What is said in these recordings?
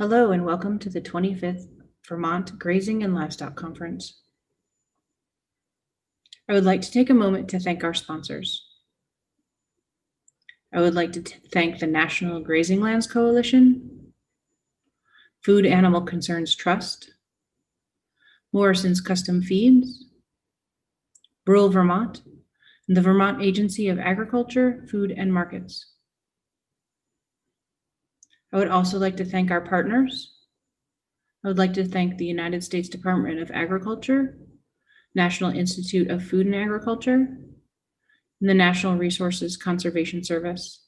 Hello and welcome to the 25th Vermont Grazing and Livestock Conference. I would like to take a moment to thank our sponsors. I would like to thank the National Grazing Lands Coalition, Food Animal Concerns Trust, Morrison's Custom Feeds, Rural Vermont, and the Vermont Agency of Agriculture, Food and Markets. I would also like to thank our partners. I would like to thank the United States Department of Agriculture, National Institute of Food and Agriculture, and the National Resources Conservation Service.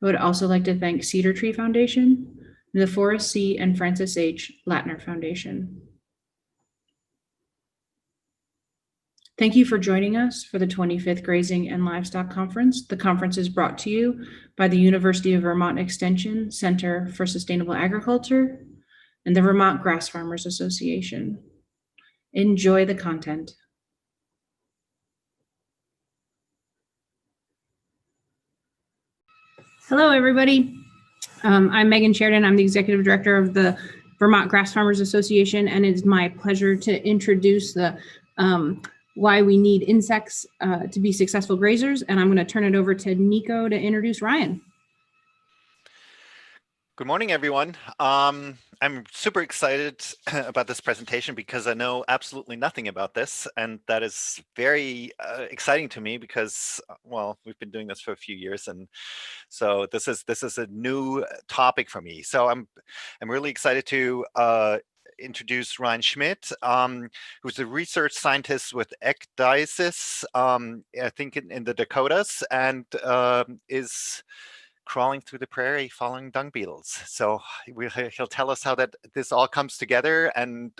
I would also like to thank Cedar Tree Foundation and the Forrest C. and Francis H. Latner Foundation. Thank you for joining us for the 25th Grazing and Livestock Conference. The conference is brought to you by the University of Vermont Extension Center for Sustainable Agriculture and the Vermont Grass Farmers Association. Enjoy the content. Hello, everybody. I'm Megan Sheridan. I'm the Executive Director of the Vermont Grass Farmers Association, and it's my pleasure to introduce the why we need insects to be successful grazers. And I'm going to turn it over to Nico to introduce Ryan. Good morning, everyone. I'm super excited about this presentation because I know absolutely nothing about this, and that is very exciting to me because, well, we've been doing this for a few years, and so this is a new topic for me. So I'm really excited to introduce Ryan Schmidt, who's a research scientist with Ecdysis, I think in the Dakotas, and is crawling through the prairie following dung beetles. So he'll tell us how this all comes together and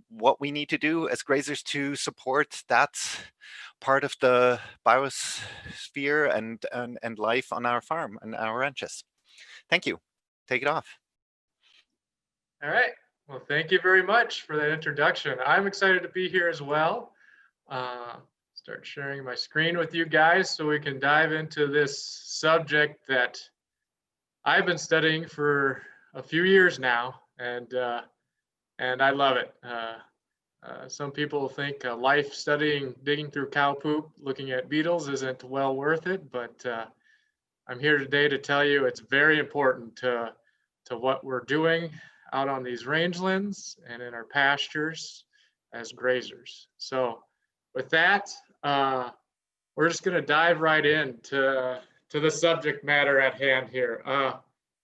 what we need to do as grazers to support that part of the biosphere and life on our farm and our ranches. Thank you. Take it off. All right. Well, thank you very much for that introduction. I'm excited to be here as well. Start sharing my screen with you guys so we can dive into this subject that I've been studying for a few years now, and I love it. Some people think life studying, digging through cow poop, looking at beetles isn't well worth it, but I'm here today to tell you it's very important to what we're doing out on these rangelands and in our pastures as grazers. So with that, we're just going to dive right into the subject matter at hand here.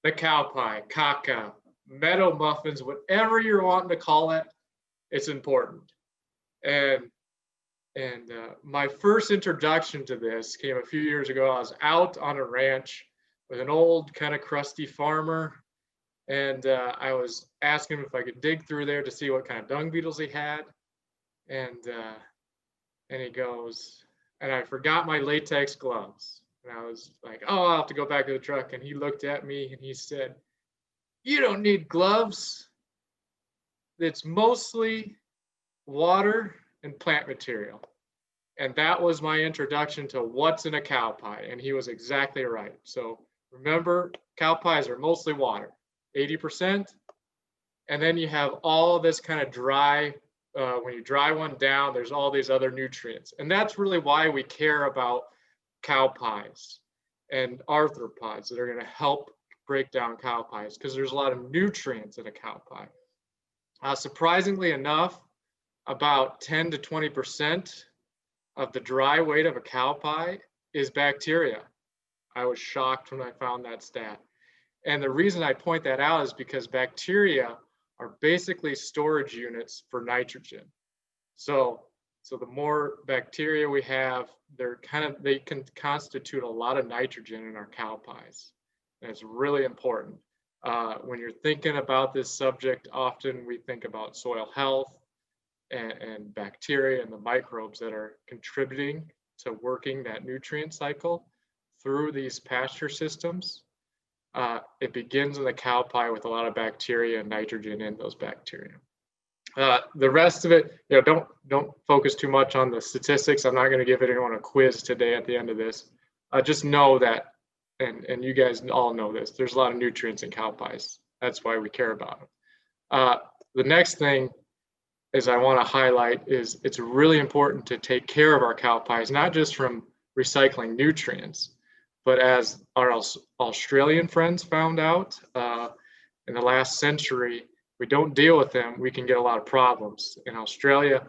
The cow pie, caca, meadow muffins, whatever you're wanting to call it, it's important. And my first introduction to this came a few years ago. I was out on a ranch with an old kind of crusty farmer, and I was asking him if I could dig through there to see what kind of dung beetles he had. And he goes, and I forgot my latex gloves. And I was like, oh, I'll have to go back to the truck. And he looked at me and he said, you don't need gloves. It's mostly water and plant material. And that was my introduction to what's in a cow pie. And he was exactly right. So remember, cow pies are mostly water, 80%. And then you have all this kind of dry, when you dry one down, there's all these other nutrients. And that's really why we care about cow pies and arthropods that are going to help break down cow pies, because there's a lot of nutrients in a cow pie. Surprisingly enough, about 10 to 20% of the dry weight of a cow pie is bacteria. I was shocked when I found that stat. And the reason I point that out is because bacteria are basically storage units for nitrogen. So the more bacteria we have, they can constitute a lot of nitrogen in our cow pies. And it's really important. When you're thinking about this subject, often we think about soil health and bacteria and the microbes that are contributing to working that nutrient cycle through these pasture systems. It begins in the cow pie with a lot of bacteria and nitrogen in those bacteria. The rest of it, don't focus too much on the statistics. I'm not going to give anyone a quiz today at the end of this. Just know that and you guys all know this, there's a lot of nutrients in cow pies. That's why we care about them. The next thing is I want to highlight is it's really important to take care of our cow pies, not just from recycling nutrients, but as our Australian friends found out in the last century, if we don't deal with them, we can get a lot of problems. In Australia,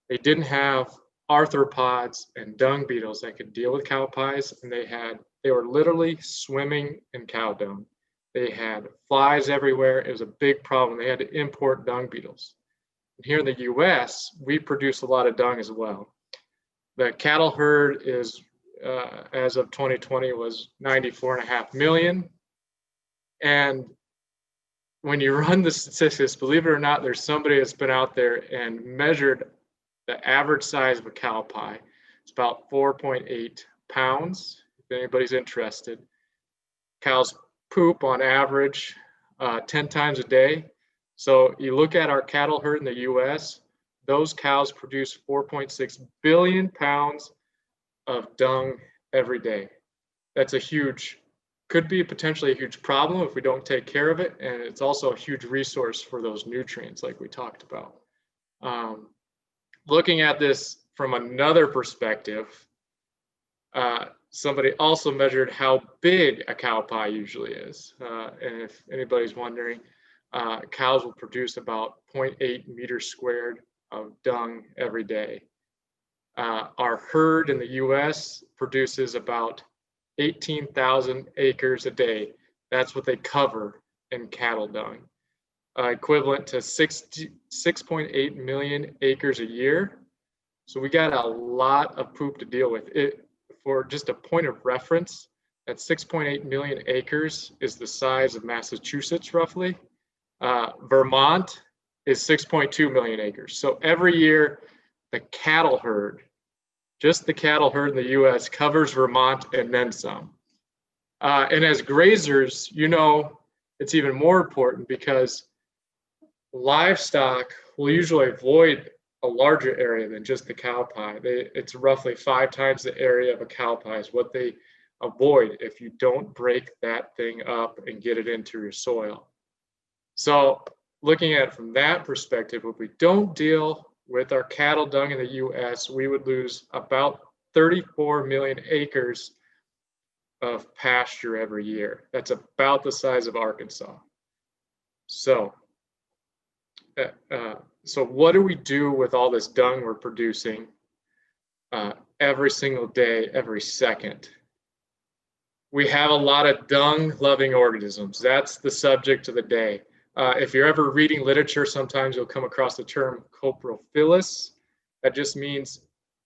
they didn't have arthropods and dung beetles that could deal with cow pies, and they were literally swimming in cow dung. They had flies everywhere. It was a big problem. They had to import dung beetles. And here in the US, we produce a lot of dung as well. The cattle herd is, as of 2020, was 94.5 million. And when you run the statistics, believe it or not, there's somebody that's been out there and measured the average size of a cow pie. It's about 4.8 pounds, if anybody's interested. Cows poop on average 10 times a day. So you look at our cattle herd in the US, those cows produce 4.6 billion pounds of dung every day. That's a huge, could be potentially a huge problem if we don't take care of it. And it's also a huge resource for those nutrients like we talked about. Looking at this from another perspective, somebody also measured how big a cow pie usually is. And if anybody's wondering, cows will produce about 0.8 meters squared of dung every day. Our herd in the US produces about 18,000 acres a day. That's what they cover in cattle dung, equivalent to 6.8 million acres a year. So we got a lot of poop to deal with. For just a point of reference, that 6.8 million acres is the size of Massachusetts, roughly. Vermont is 6.2 million acres. So every year, the cattle herd, just the cattle herd in the US covers Vermont and then some. And as grazers, you know, it's even more important because livestock will usually avoid a larger area than just the cow pie. It's roughly 5 times the area of a cow pie is what they avoid if you don't break that thing up and get it into your soil. So looking at it from that perspective, if we don't deal with our cattle dung in the US, we would lose about 34 million acres of pasture every year. That's about the size of Arkansas. So what do we do with all this dung we're producing every single day, every second? We have a lot of dung-loving organisms. That's the subject of the day. If you're ever reading literature, sometimes you'll come across the term coprophilous. That just means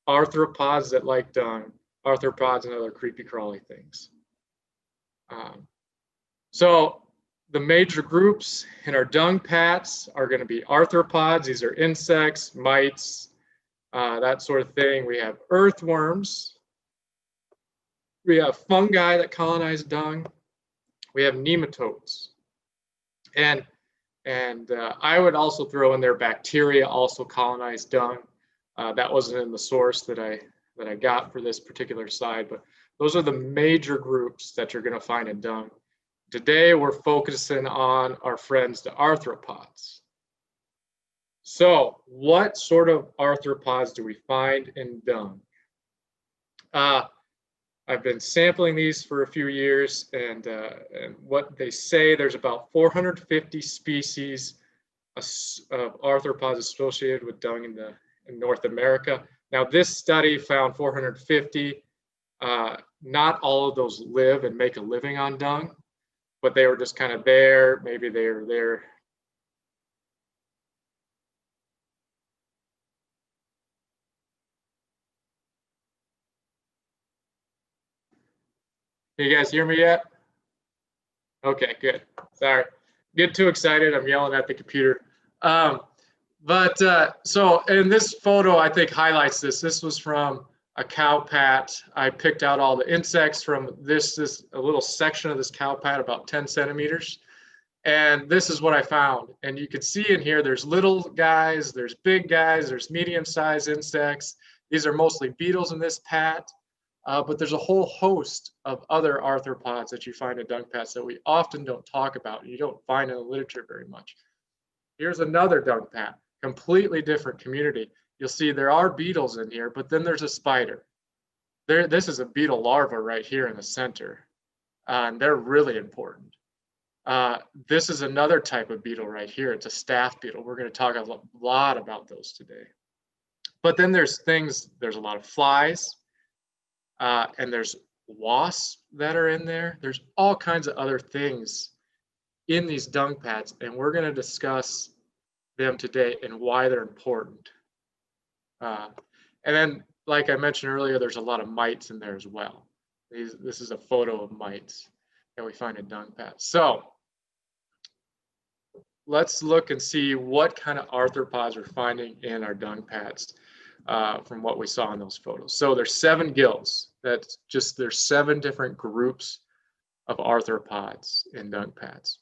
arthropods that like dung, arthropods and other creepy crawly things. So the major groups in our dung pats are going to be arthropods. These are insects, mites, that sort of thing. We have earthworms. We have fungi that colonize dung. We have nematodes. And I would also throw in there bacteria also colonize dung. That wasn't in the source that I got for this particular slide, but those are the major groups that you're going to find in dung. Today, we're focusing on our friends, the arthropods. So what sort of arthropods do we find in dung? I've been sampling these for a few years, and what they say, there's about 450 species of arthropods associated with dung in North America. Now, this study found 450. Not all of those live and make a living on dung, but they were just kind of there. Maybe they were there. Can you guys hear me yet? Okay, good. Sorry. Get too excited. I'm yelling at the computer. So in this photo, I think highlights this. This was from a cow pat. I picked out all the insects from this a little section of this cow pat, about 10 centimeters. And this is what I found. And you can see in here, there's little guys, there's big guys, there's medium-sized insects. These are mostly beetles in this pat. But there's a whole host of other arthropods that you find in dung pads that we often don't talk about, and you don't find in the literature very much. Here's another dung pad, completely different community. You'll see there are beetles in here, but then there's a spider. This is a beetle larva right here in the center, and they're really important. This is another type of beetle right here. It's a staff beetle. We're going to talk a lot about those today. But then there's a lot of flies, and there's wasps that are in there. There's all kinds of other things in these dung pads, and we're going to discuss them today and why they're important. And then, like I mentioned earlier, there's a lot of mites in there as well. This is a photo of mites that we find in dung pads. So let's look and see what kind of arthropods we're finding in our dung pads from what we saw in those photos. So there's 7 gills. There's 7 different groups of arthropods in dung pads.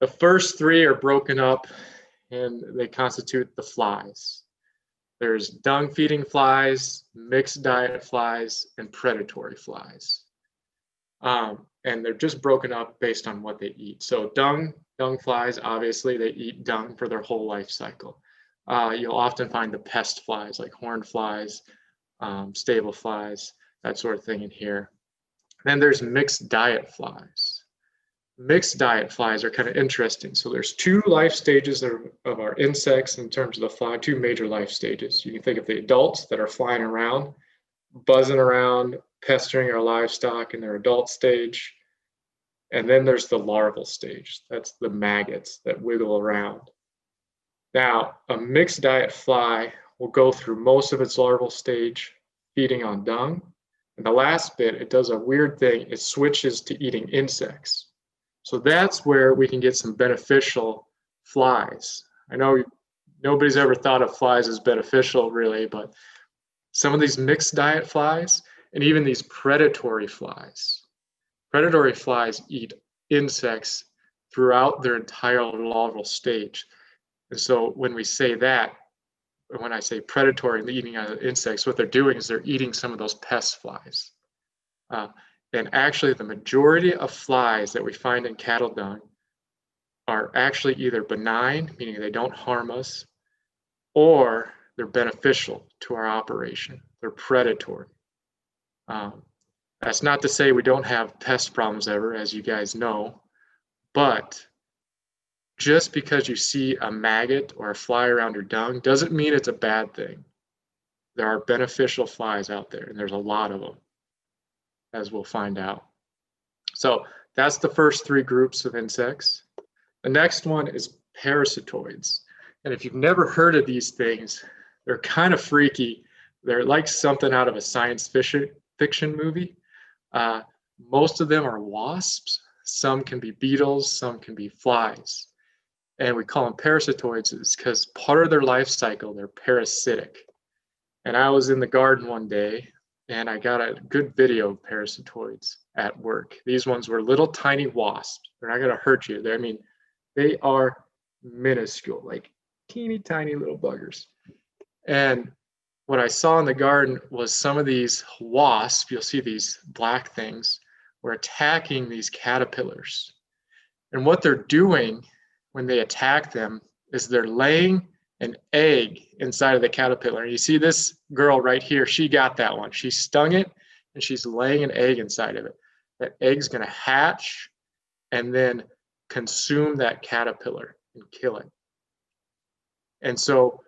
The first 3 are broken up and they constitute the flies. There's dung feeding flies, mixed diet flies, and predatory flies. And they're just broken up based on what they eat. So dung flies, obviously, they eat dung for their whole life cycle. You'll often find the pest flies like horned flies, stable flies, that sort of thing in here. Then there's mixed diet flies. Mixed diet flies are kind of interesting. So there's 2 life stages of our insects in terms of the fly, 2 major life stages. You can think of the adults that are flying around, buzzing around, pestering our livestock in their adult stage. And then there's the larval stage. That's the maggots that wiggle around. Now, a mixed diet fly will go through most of its larval stage feeding on dung. And the last bit, it does a weird thing. It switches to eating insects. So that's where we can get some beneficial flies. I know nobody's ever thought of flies as beneficial really, but some of these mixed diet flies and even these predatory flies eat insects throughout their entire larval stage. And so when we say that, when I say predatory and eating insects, what they're doing is they're eating some of those pest flies. And actually the majority of flies that we find in cattle dung are actually either benign, meaning they don't harm us, or they're beneficial to our operation. They're predatory. That's not to say we don't have pest problems ever, as you guys know, but just because you see a maggot or a fly around your dung doesn't mean it's a bad thing. There are beneficial flies out there, and there's a lot of them, as we'll find out. So that's the first 3 groups of insects. The next one is parasitoids. And if you've never heard of these things, they're kind of freaky. They're like something out of a science fiction movie. Most of them are wasps. Some can be beetles, some can be flies. And we call them parasitoids because part of their life cycle, they're parasitic. And I was in the garden one day and I got a good video of parasitoids at work. These ones were little tiny wasps. They're not going to hurt you. They are minuscule, like teeny tiny little buggers. And what I saw in the garden was some of these wasps, you'll see these black things, were attacking these caterpillars. And what they're doing when they attack them is they're laying an egg inside of the caterpillar. You see this girl right here, she got that one. She stung it and she's laying an egg inside of it. That egg's gonna hatch and then consume that caterpillar and kill it. And so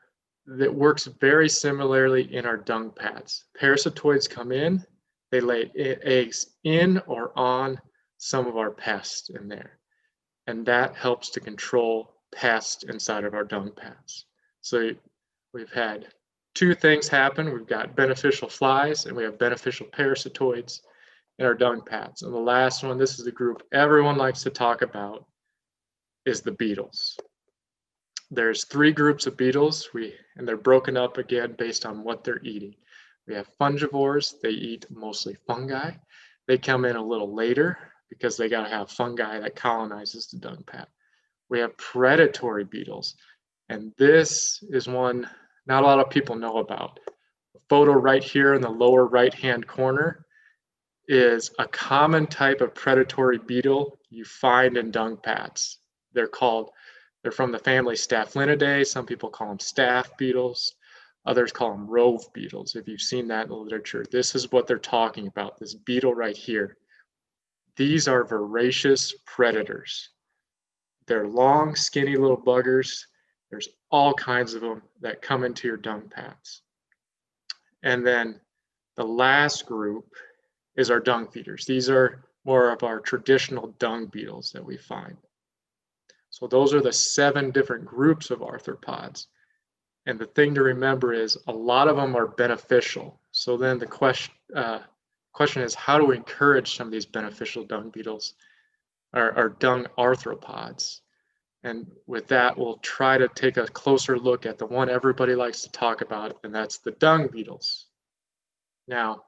that works very similarly in our dung pads. Parasitoids come in, they lay eggs in or on some of our pests in there. And that helps to control pests inside of our dung pads. So we've had 2 things happen. We've got beneficial flies and we have beneficial parasitoids in our dung pads. And the last one, this is the group everyone likes to talk about, is the beetles. There's 3 groups of beetles, and they're broken up again based on what they're eating. We have fungivores, they eat mostly fungi. They come in a little later because they gotta have fungi that colonizes the dung pad. We have predatory beetles, and this is one not a lot of people know about. photo right here in the lower right-hand corner is a common type of predatory beetle you find in dung pats. They're from the family Staphylidae. Some people call them staff beetles. Others call them rove beetles. If you've seen that in the literature, this is what they're talking about, this beetle right here. These are voracious predators. They're long, skinny little buggers. There's all kinds of them that come into your dung pats. And then the last group is our dung feeders. These are more of our traditional dung beetles that we find. So those are the 7 different groups of arthropods. And the thing to remember is a lot of them are beneficial. So then the question is, how do we encourage some of these beneficial dung beetles, or dung arthropods? And with that, we'll try to take a closer look at the one everybody likes to talk about, and that's the dung beetles. Now,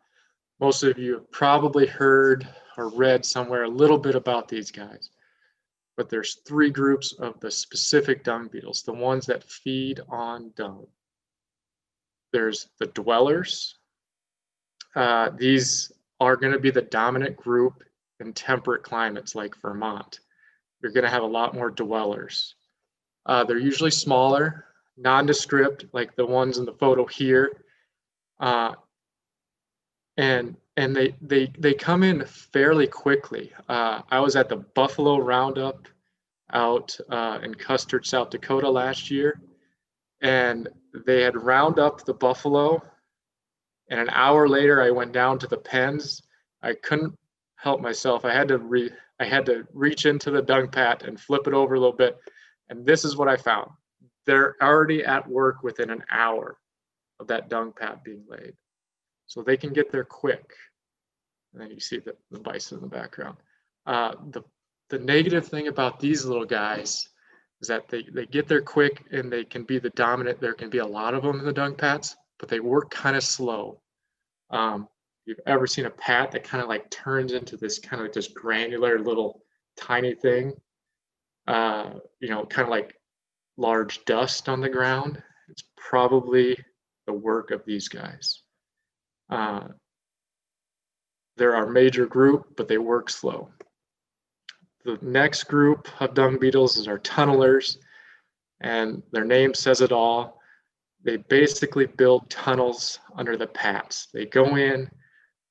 most of you have probably heard or read somewhere a little bit about these guys, but there's 3 groups of the specific dung beetles, the ones that feed on dung. There's the dwellers. These are going to be the dominant group in temperate climates like Vermont. You're going to have a lot more dwellers. They're usually smaller, nondescript, like the ones in the photo here. And they come in fairly quickly. I was at the Buffalo Roundup out in Custer, South Dakota last year, and they had round up the buffalo, and an hour later I went down to the pens. I couldn't help myself. I had to reach into the dung pat and flip it over a little bit, and this is what I found. They're already at work within an hour of that dung pat being laid. So they can get there quick. And then you see the bison in the background. The negative thing about these little guys is that they get there quick and they can be the dominant. There can be a lot of them in the dung pats, but they work kind of slow. You've ever seen a pat that kind of like turns into this kind of just granular little tiny thing, kind of like large dust on the ground? It's probably the work of these guys. They're our major group, but they work slow. The next group of dung beetles is our tunnelers, and their name says it all. They basically build tunnels under the pats. They go in,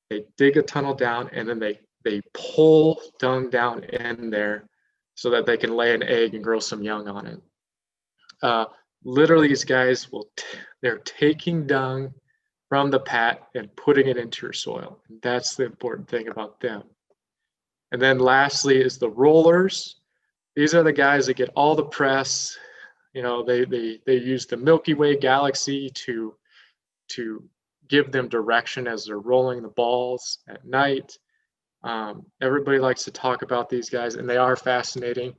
they dig a tunnel down, and then they pull dung down in there so that they can lay an egg and grow some young on it. Literally, these guys they're taking dung from the pat and putting it into your soil. And that's the important thing about them. And then lastly is the rollers. These are the guys that get all the press. They use the Milky Way galaxy to give them direction as they're rolling the balls at night. Everybody likes to talk about these guys, and they are fascinating.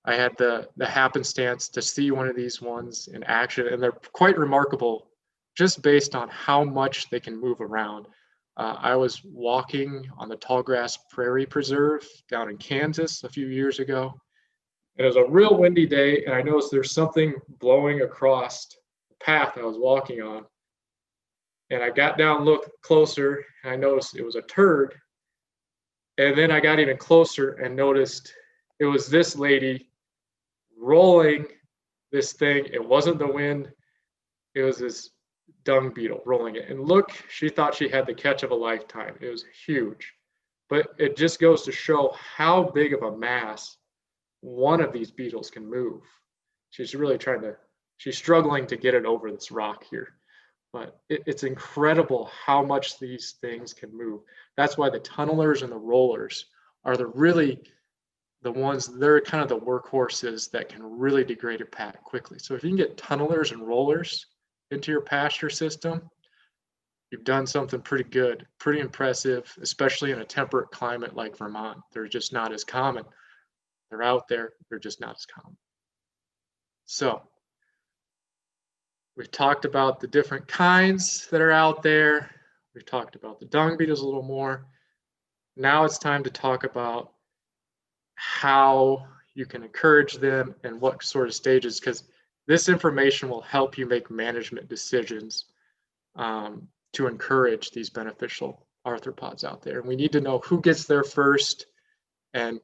I had the happenstance to see one of these ones in action, and they're quite remarkable just based on how much they can move around. I was walking on the Tallgrass Prairie Preserve down in Kansas a few years ago. It was a real windy day, and I noticed there's something blowing across the path I was walking on. And I got down, looked closer, and I noticed it was a turd. And then I got even closer and noticed it was this lady rolling this thing. It wasn't the wind. It was this dung beetle rolling it. And look, she thought she had the catch of a lifetime. It was huge. But it just goes to show how big of a mass one of these beetles can move. She's really she's struggling to get it over this rock here. But it's incredible how much these things can move. That's why the tunnelers and the rollers are the ones, they're kind of the workhorses that can really degrade a pat quickly. So if you can get tunnelers and rollers into your pasture system, you've done something pretty good, pretty impressive, especially in a temperate climate like Vermont. They're just not as common. They're out there, they're just not as common. So we've talked about the different kinds that are out there. We've talked about the dung beetles a little more. Now it's time to talk about how you can encourage them and what sort of stages, because this information will help you make management decisions to encourage these beneficial arthropods out there. And we need to know who gets there first and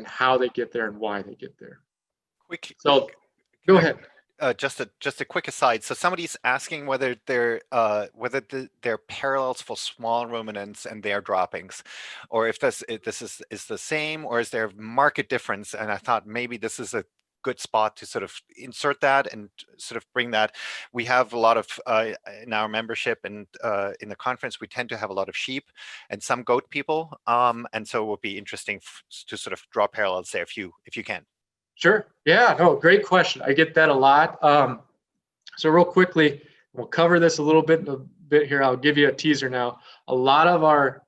how they get there and why they get there. So go ahead. Just a quick aside. So somebody's asking whether they're parallels for small ruminants and their droppings, or if this is the same, or is there a market difference? And I thought maybe this is a good spot to sort of insert that and sort of bring that. We have a lot of in our membership and in the conference, we tend to have a lot of sheep and some goat people, and so it would be interesting to sort of draw parallels there if you can. Sure. Yeah, no, great question. I get that a lot. So real quickly, we'll cover this a little bit in a bit here. I'll give you a teaser now. A lot of our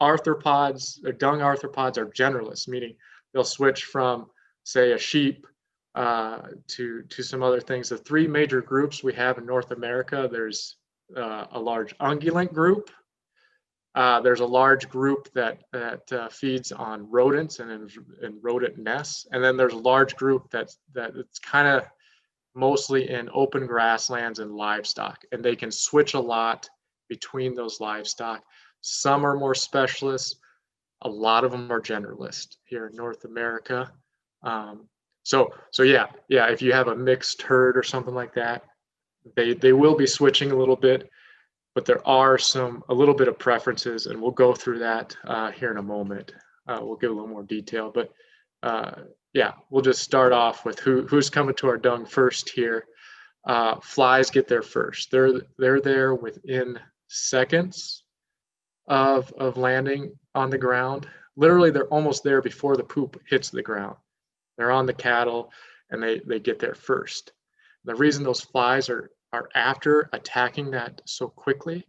arthropods, or dung arthropods, are generalists, meaning they'll switch from, say, a sheep to some other things. The three major groups we have in North America, there's a large ungulate group. There's a large group that feeds on rodents and rodent nests, and then there's a large group that's kind of mostly in open grasslands and livestock, and they can switch a lot between those livestock. Some are more specialists. A lot of them are generalists here in North America. So yeah, if you have a mixed herd or something like that, they will be switching a little bit. But there are a little bit of preferences, and we'll go through that here in a moment. We'll give a little more detail, but yeah, we'll just start off with who's coming to our dung first here. Flies get there first. They're there within seconds of landing on the ground. Literally, they're almost there before the poop hits the ground. They're on the cattle, and they get there first. The reason those flies are after attacking that so quickly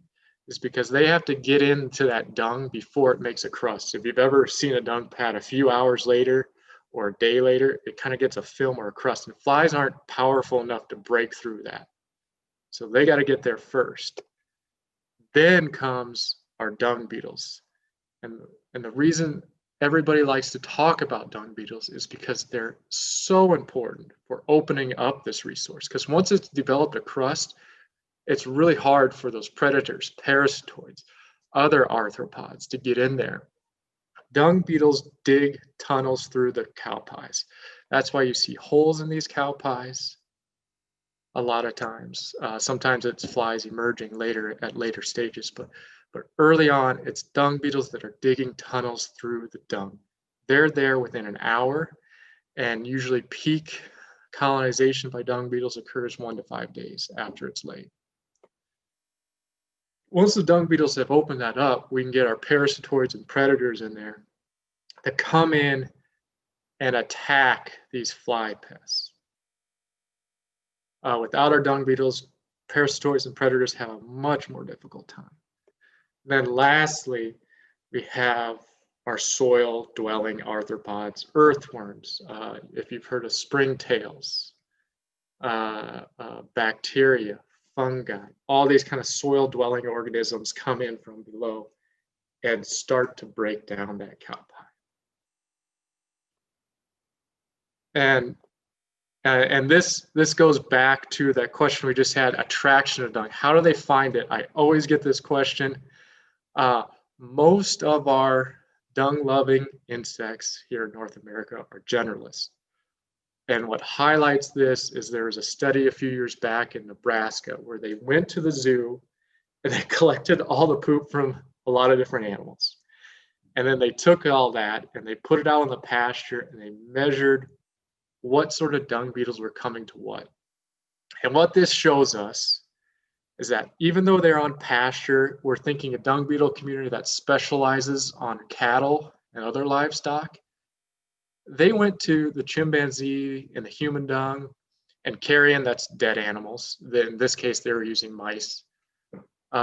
is because they have to get into that dung before it makes a crust. If you've ever seen a dung pad a few hours later or a day later, it kind of gets a film or a crust, and flies aren't powerful enough to break through that. So they got to get there first. Then comes our dung beetles. And the reason everybody likes to talk about dung beetles is because they're so important for opening up this resource. Because once it's developed a crust, it's really hard for those predators, parasitoids, other arthropods to get in there. Dung beetles dig tunnels through the cow pies. That's why you see holes in these cow pies a lot of times. Sometimes it's flies emerging later at later stages, but early on, it's dung beetles that are digging tunnels through the dung. They're there within an hour, and usually peak colonization by dung beetles occurs 1 to 5 days after it's laid. Once the dung beetles have opened that up, we can get our parasitoids and predators in there to come in and attack these fly pests. Without our dung beetles, parasitoids and predators have a much more difficult time. Then lastly, we have our soil-dwelling arthropods, earthworms. If you've heard of springtails, bacteria, fungi, all these kind of soil-dwelling organisms come in from below and start to break down that cow pie. And this goes back to that question we just had, attraction of dung. How do they find it? I always get this question. Most of our dung-loving insects here in North America are generalists. And what highlights this is there was a study a few years back in Nebraska where they went to the zoo and they collected all the poop from a lot of different animals. And then they took all that and they put it out on the pasture and they measured what sort of dung beetles were coming to what. And what this shows us is that even though they're on pasture, we're thinking a dung beetle community that specializes on cattle and other livestock. They went to the chimpanzee and the human dung and carrion, that's dead animals. In this case, they were using mice.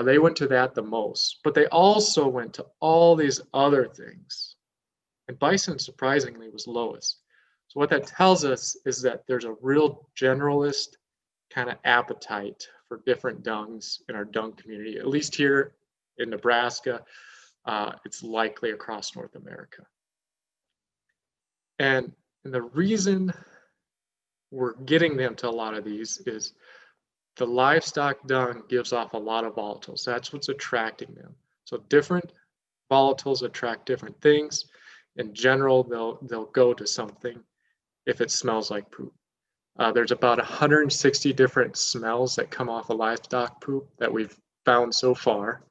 They went to that the most, but they also went to all these other things. And bison, surprisingly, was lowest. So what that tells us is that there's a real generalist kind of appetite for different dungs in our dung community, at least here in Nebraska. It's likely across North America. And the reason we're getting them to a lot of these is the livestock dung gives off a lot of volatiles. That's what's attracting them. So different volatiles attract different things. In general, they'll go to something if it smells like poop. There's about 160 different smells that come off of livestock poop that we've found so far.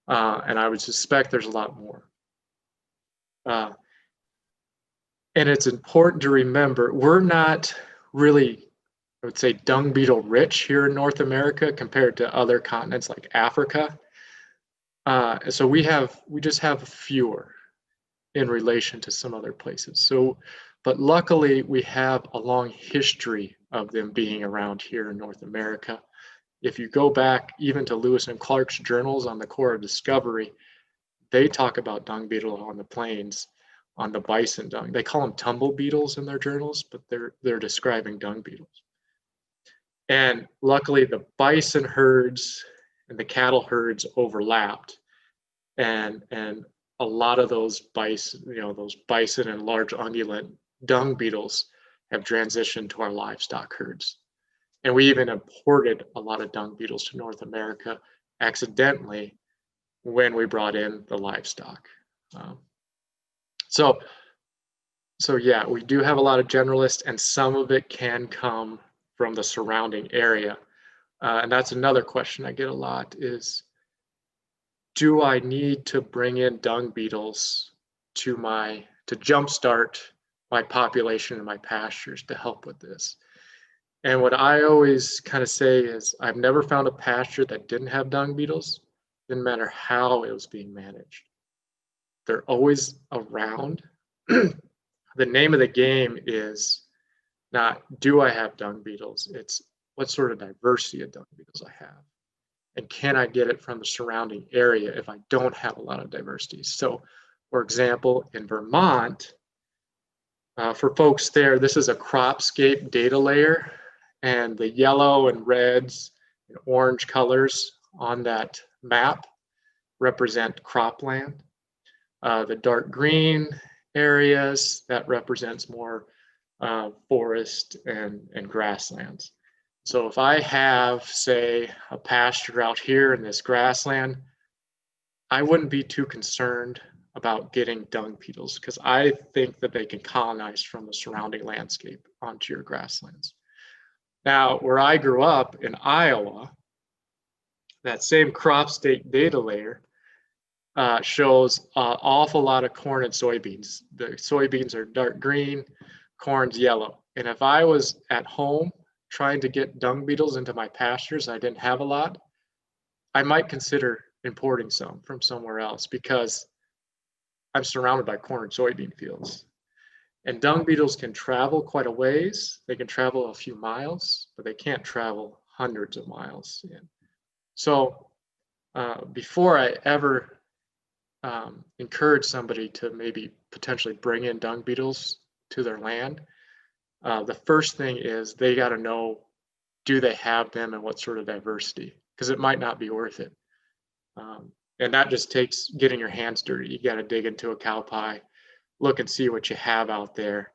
And I would suspect there's a lot more. And it's important to remember, we're not really, I would say, dung beetle rich here in North America compared to other continents like Africa. So we just have fewer in relation to some other places. So, but luckily we have a long history of them being around here in North America. If you go back even to Lewis and Clark's journals on the core of discovery, they talk about dung beetle on the plains, on the bison dung. They call them tumble beetles in their journals, but they're describing dung beetles. And luckily the bison herds and the cattle herds overlapped, and a lot of those bison, those bison and large ungulate dung beetles have transitioned to our livestock herds. And we even imported a lot of dung beetles to North America accidentally when we brought in the livestock. So yeah, we do have a lot of generalists, and some of it can come from the surrounding area. And that's another question I get a lot is, do I need to bring in dung beetles to jumpstart my population in my pastures to help with this? And what I always kind of say is, I've never found a pasture that didn't have dung beetles, didn't matter how it was being managed. They're always around. The name of the game is not, do I have dung beetles? It's what sort of diversity of dung beetles I have. And can I get it from the surrounding area if I don't have a lot of diversity? So, for example, in Vermont, for folks there, this is a Cropscape data layer, and the yellow and reds and orange colors on that map represent cropland. The dark green areas, that represents more forest and grasslands. So if I have, say, a pasture out here in this grassland, I wouldn't be too concerned about getting dung beetles, because I think that they can colonize from the surrounding landscape onto your grasslands. Now, where I grew up in Iowa, that same Cropscape data layer shows an awful lot of corn and soybeans. The soybeans are dark green, corn's yellow. And if I was at home trying to get dung beetles into my pastures, I didn't have a lot, I might consider importing some from somewhere else, because I'm surrounded by corn and soybean fields. And dung beetles can travel quite a ways. They can travel a few miles, but they can't travel hundreds of miles. So before I ever encourage somebody to maybe potentially bring in dung beetles to their land, the first thing is they got to know, do they have them and what sort of diversity? Because it might not be worth it. And that just takes getting your hands dirty. You got to dig into a cow pie, look and see what you have out there,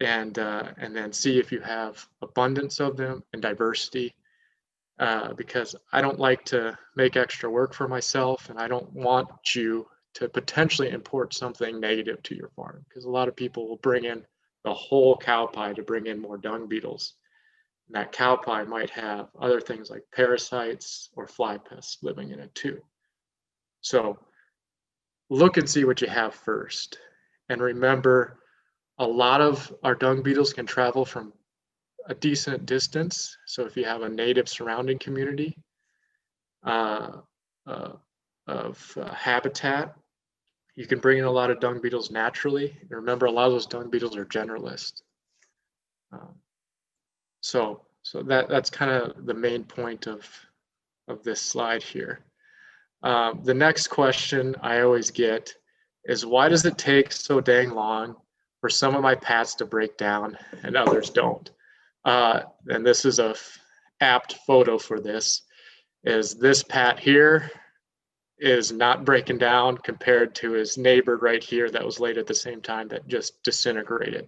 and then see if you have abundance of them and diversity. Because I don't like to make extra work for myself, and I don't want you to potentially import something negative to your farm, because a lot of people will bring in the whole cow pie to bring in more dung beetles. And that cow pie might have other things like parasites or fly pests living in it too. So look and see what you have first. And remember, a lot of our dung beetles can travel from a decent distance. So if you have a native surrounding community of habitat, you can bring in a lot of dung beetles naturally. And remember, a lot of those dung beetles are generalists. So that's kind of the main point of this slide here. The next question I always get is, why does it take so dang long for some of my pats to break down and others don't? And this is a apt photo for this, is this pat here is not breaking down compared to his neighbor right here that was laid at the same time that just disintegrated.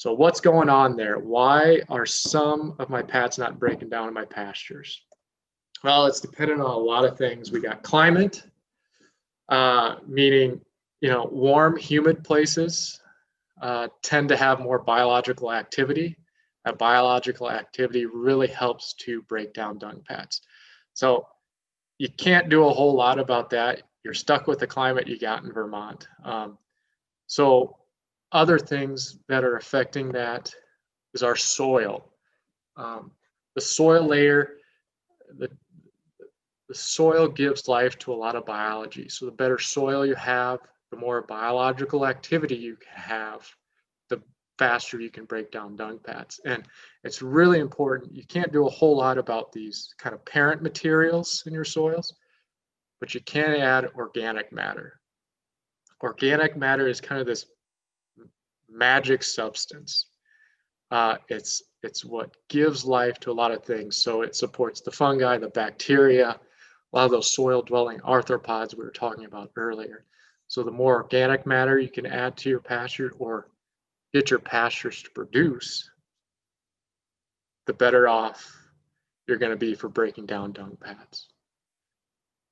So what's going on there? Why are some of my pats not breaking down in my pastures? Well, it's dependent on a lot of things. We got climate, meaning, warm, humid places tend to have more biological activity. That biological activity really helps to break down dung pats. So you can't do a whole lot about that. You're stuck with the climate you got in Vermont. So other things that are affecting that is our soil. The soil layer, the soil gives life to a lot of biology. So the better soil you have, the more biological activity you have, the faster you can break down dung pats. And it's really important. You can't do a whole lot about these kind of parent materials in your soils, but you can add organic matter. Organic matter is kind of this magic substance. It's what gives life to a lot of things. So it supports the fungi, the bacteria, a lot of those soil-dwelling arthropods we were talking about earlier. So the more organic matter you can add to your pasture or get your pastures to produce, the better off you're going to be for breaking down dung pats.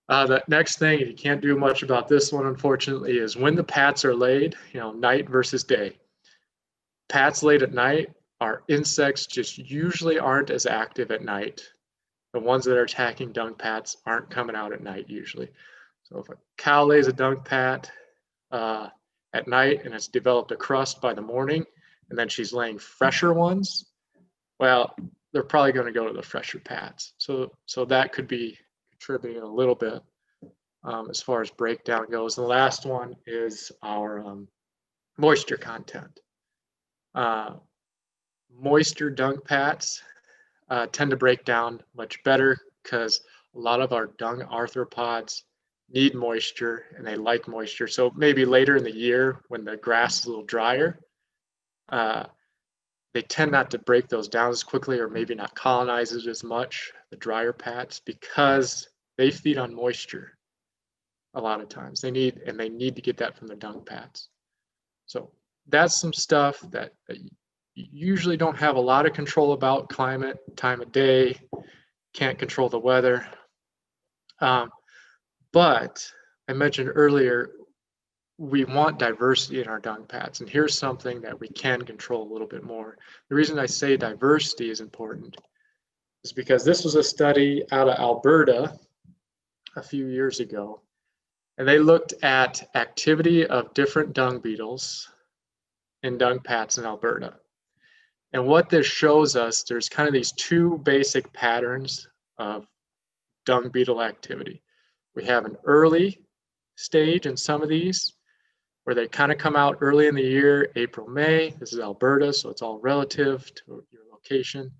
The next thing, and you can't do much about this one, unfortunately, is when the pats are laid, night versus day. Pats laid at night, our insects just usually aren't as active at night. The ones that are attacking dung pats aren't coming out at night usually. So if a cow lays a dung pat at night and it's developed a crust by the morning, and then she's laying fresher ones, well, they're probably going to go to the fresher pats. So that could be contributing a little bit as far as breakdown goes. And the last one is our moisture content. Moisture dung pats tend to break down much better because a lot of our dung arthropods need moisture and they like moisture. So maybe later in the year when the grass is a little drier, they tend not to break those down as quickly or maybe not colonize it as much, the drier pats, because they feed on moisture a lot of times. They need to get that from the dung pats. So that's some stuff that you usually don't have a lot of control about: climate, time of day, can't control the weather. But I mentioned earlier, we want diversity in our dung pats, and here's something that we can control a little bit more. The reason I say diversity is important is because this was a study out of Alberta a few years ago, and they looked at activity of different dung beetles in dung pats in Alberta. And what this shows us, there's kind of these two basic patterns of dung beetle activity. We have an early stage in some of these, where they kind of come out early in the year, April, May. This is Alberta, so it's all relative to your location.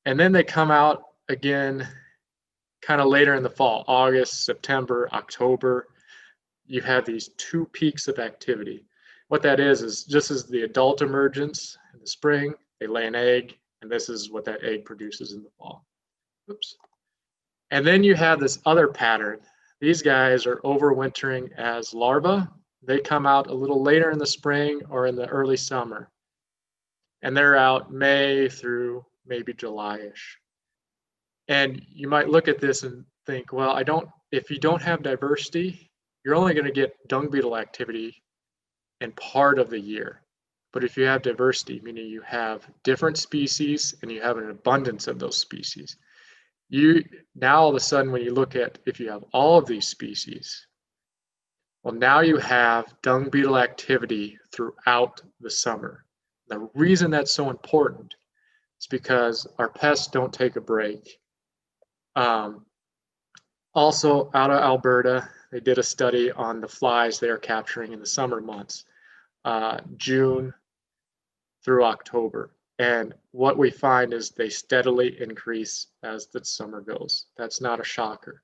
And then they come out again kind of later in the fall, August, September, October. You have these two peaks of activity. What that is just as the adult emergence in the spring, they lay an egg, and this is what that egg produces in the fall. Oops. And then you have this other pattern. These guys are overwintering as larvae. They come out a little later in the spring or in the early summer. And they're out May through maybe July-ish. And you might look at this and think, well, if you don't have diversity, you're only going to get dung beetle activity in part of the year. But if you have diversity, meaning you have different species and you have an abundance of those species, now all of a sudden when you look at if you have all of these species, well, now you have dung beetle activity throughout the summer. The reason that's so important is because our pests don't take a break. Also out of Alberta, they did a study on the flies they are capturing in the summer months, June through October. And what we find is they steadily increase as the summer goes. That's not a shocker.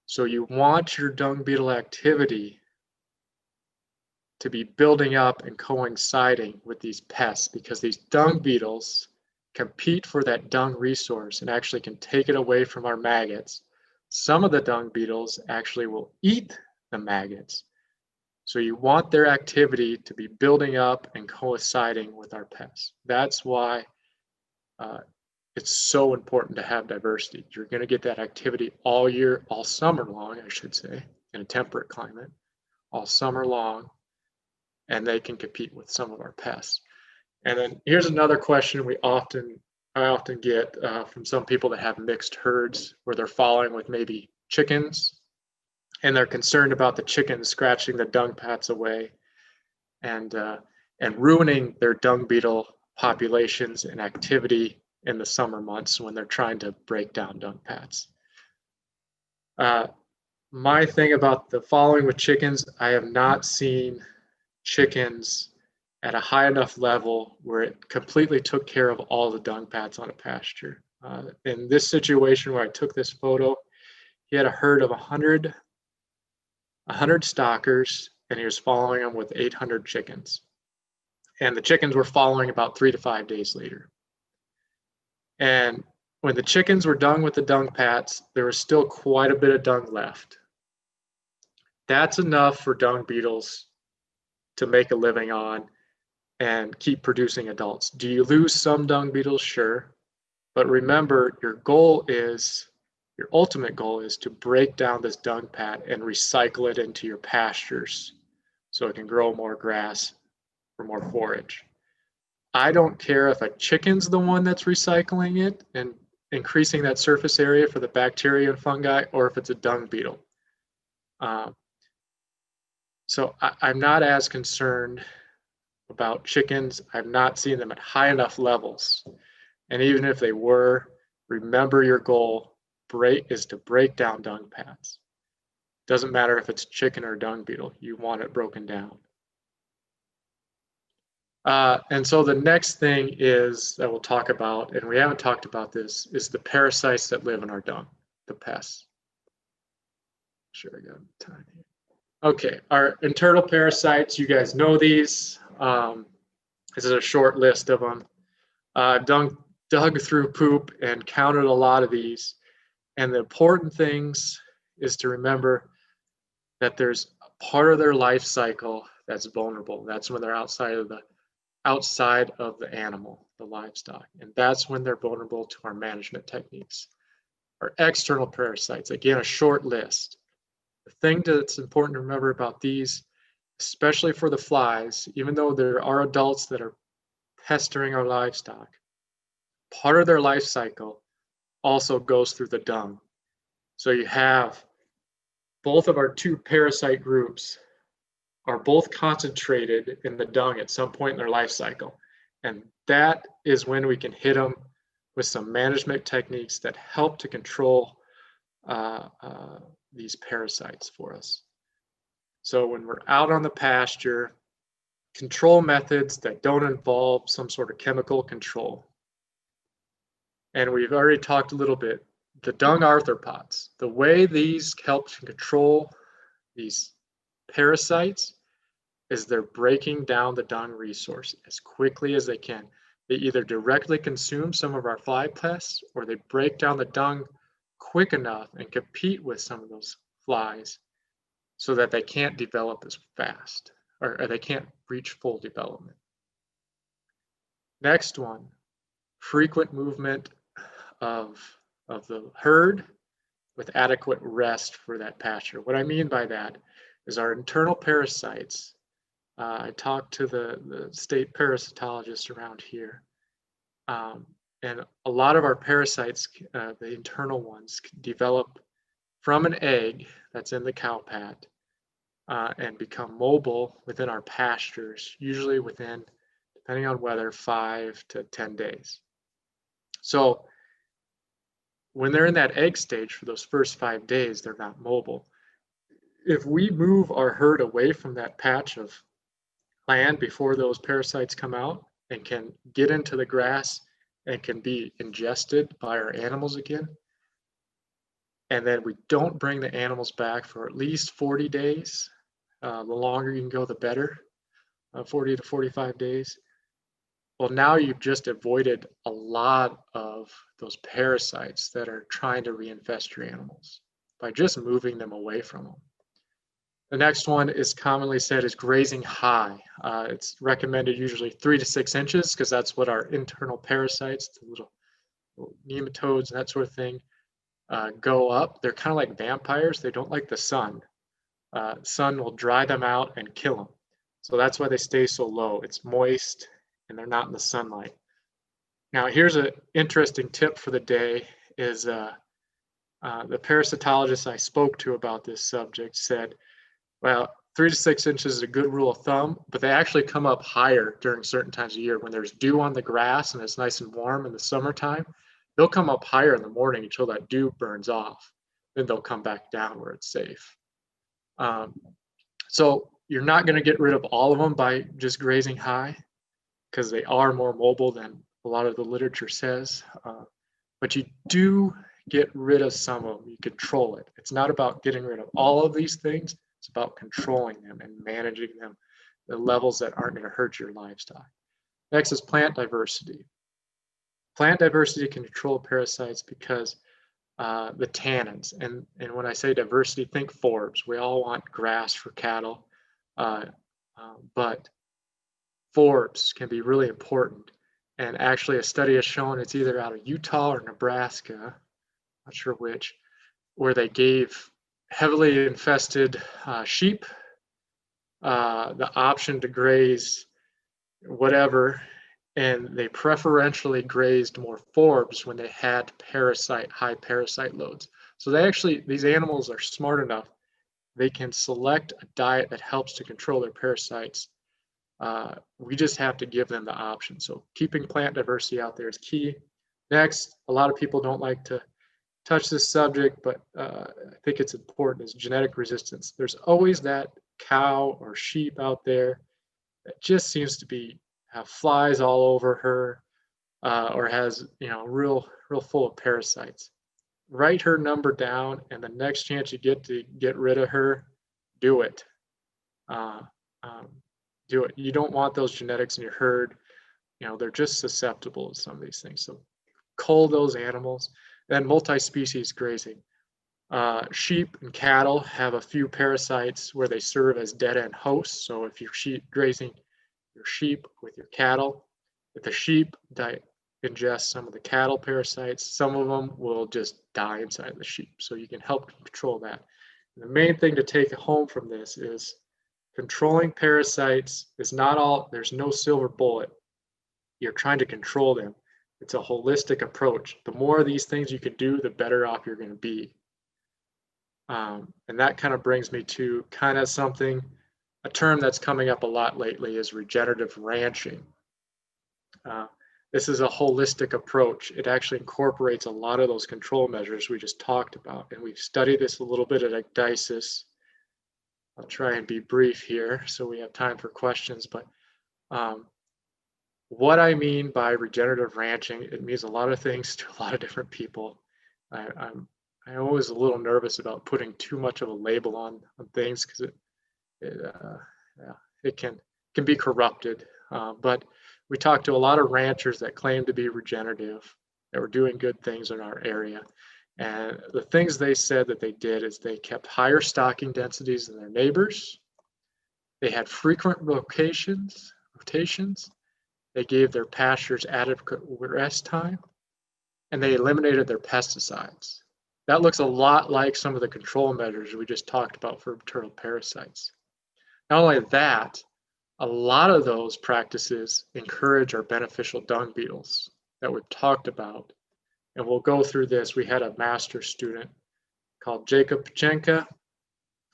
So you want your dung beetle activity to be building up and coinciding with these pests, because these dung beetles compete for that dung resource and actually can take it away from our maggots. Some of the dung beetles actually will eat the maggots. So you want their activity to be building up and coinciding with our pests. That's why it's so important to have diversity. You're going to get that activity all year, all summer long, I should say, in a temperate climate, all summer long, and they can compete with some of our pests. And then here's another question I often get from some people that have mixed herds where they're following with maybe chickens, and they're concerned about the chickens scratching the dung pats away and ruining their dung beetle populations and activity in the summer months when they're trying to break down dung pats. My thing about the following with chickens, I have not seen chickens at a high enough level where it completely took care of all the dung pads on a pasture. In this situation where I took this photo, he had a herd of 100 stockers, and he was following them with 800 chickens. And the chickens were following about 3 to 5 days later. And when the chickens were done with the dung pats, there was still quite a bit of dung left. That's enough for dung beetles to make a living on and keep producing adults. Do you lose some dung beetles? Sure. But remember, your ultimate goal is to break down this dung pat and recycle it into your pastures so it can grow more grass or more forage. I don't care if a chicken's the one that's recycling it and increasing that surface area for the bacteria and fungi, or if it's a dung beetle. So I'm not as concerned about chickens. I've not seen them at high enough levels. And even if they were, remember your goal is to break down dung pads. Doesn't matter if it's chicken or dung beetle, you want it broken down. And so the next thing is that we'll talk about, and we haven't talked about this, is the parasites that live in our dung, the pests. Sure, I got time here. Okay, our internal parasites, you guys know these. This is a short list of them. I've dug through poop and counted a lot of these. And the important things is to remember that there's a part of their life cycle that's vulnerable. That's when they're outside of the animal, the livestock. And that's when they're vulnerable to our management techniques. Our external parasites, again, a short list. The thing that's important to remember about these, especially for the flies, even though there are adults that are pestering our livestock, part of their life cycle also goes through the dung. So you have both of our two parasite groups are both concentrated in the dung at some point in their life cycle. And that is when we can hit them with some management techniques that help to control these parasites for us. So when we're out on the pasture, control methods that don't involve some sort of chemical control. And we've already talked a little bit, the dung arthropods, the way these help to control these parasites is they're breaking down the dung resource as quickly as they can. They either directly consume some of our fly pests, or they break down the dung quick enough and compete with some of those flies so that they can't develop as fast, or they can't reach full development. Next one, frequent movement of the herd with adequate rest for that pasture. What I mean by that is our internal parasites. I talked to the state parasitologist around here, and a lot of our parasites, the internal ones, develop from an egg that's in the cow pat and become mobile within our pastures, usually within, depending on weather, 5 to 10 days. So when they're in that egg stage for those first 5 days, they're not mobile. If we move our herd away from that patch of land before those parasites come out and can get into the grass and can be ingested by our animals again, and then we don't bring the animals back for at least 40 days, the longer you can go, the better, 40 to 45 days. Well, now you've just avoided a lot of those parasites that are trying to reinfest your animals by just moving them away from them. The next one is commonly said is grazing high. It's recommended usually 3 to 6 inches because that's what our internal parasites, the little nematodes and that sort of thing, go up. They're kind of like vampires. They don't like the sun. Sun will dry them out and kill them. So that's why they stay so low. It's moist and they're not in the sunlight. Now here's an interesting tip for the day is the parasitologist I spoke to about this subject said, well, 3 to 6 inches is a good rule of thumb, but they actually come up higher during certain times of year. When there's dew on the grass and it's nice and warm in the summertime, they'll come up higher in the morning until that dew burns off. Then they'll come back down where it's safe. So you're not going to get rid of all of them by just grazing high because they are more mobile than a lot of the literature says. But you do get rid of some of them. You control it. It's not about getting rid of all of these things. It's about controlling them and managing them, the levels that aren't going to hurt your livestock. Next is plant diversity. Plant diversity can control parasites because the tannins, and when I say diversity, think forbs. We all want grass for cattle, but forbs can be really important. And actually a study has shown, it's either out of Utah or Nebraska, not sure which, where they gave heavily infested sheep the option to graze whatever, and they preferentially grazed more forbs when they had high parasite loads. So these animals are smart enough, they can select a diet that helps to control their parasites. We just have to give them the option. So keeping plant diversity out there is key. Next, a lot of people don't like to touch this subject, but I think it's important, is genetic resistance. There's always that cow or sheep out there that just seems to have flies all over her, or has, real full of parasites. Write her number down, and the next chance you get to get rid of her, do it. Do it. You don't want those genetics in your herd. They're just susceptible to some of these things. So cull those animals. Then multi-species grazing. Sheep and cattle have a few parasites where they serve as dead-end hosts. So if you're grazing your sheep with your cattle, if the sheep ingest some of the cattle parasites, some of them will just die inside the sheep. So you can help control that. And the main thing to take home from this is controlling parasites is not all, there's no silver bullet. You're trying to control them. It's a holistic approach. The more of these things you can do, the better off you're going to be. And that kind of brings me to a term that's coming up a lot lately is regenerative ranching. This is a holistic approach. It actually incorporates a lot of those control measures we just talked about. And we've studied this a little bit at Ecdysis. I'll try and be brief here so we have time for questions. But what I mean by regenerative ranching, it means a lot of things to a lot of different people. I'm always a little nervous about putting too much of a label on things because it can be corrupted. But we talked to a lot of ranchers that claim to be regenerative, that were doing good things in our area. And the things they said that they did is they kept higher stocking densities than their neighbors. They had frequent rotations. They gave their pastures adequate rest time, and they eliminated their pesticides. That looks a lot like some of the control measures we just talked about for internal parasites. Not only that, a lot of those practices encourage our beneficial dung beetles that we've talked about. And we'll go through this. We had a master's student called Jacob Pachenka.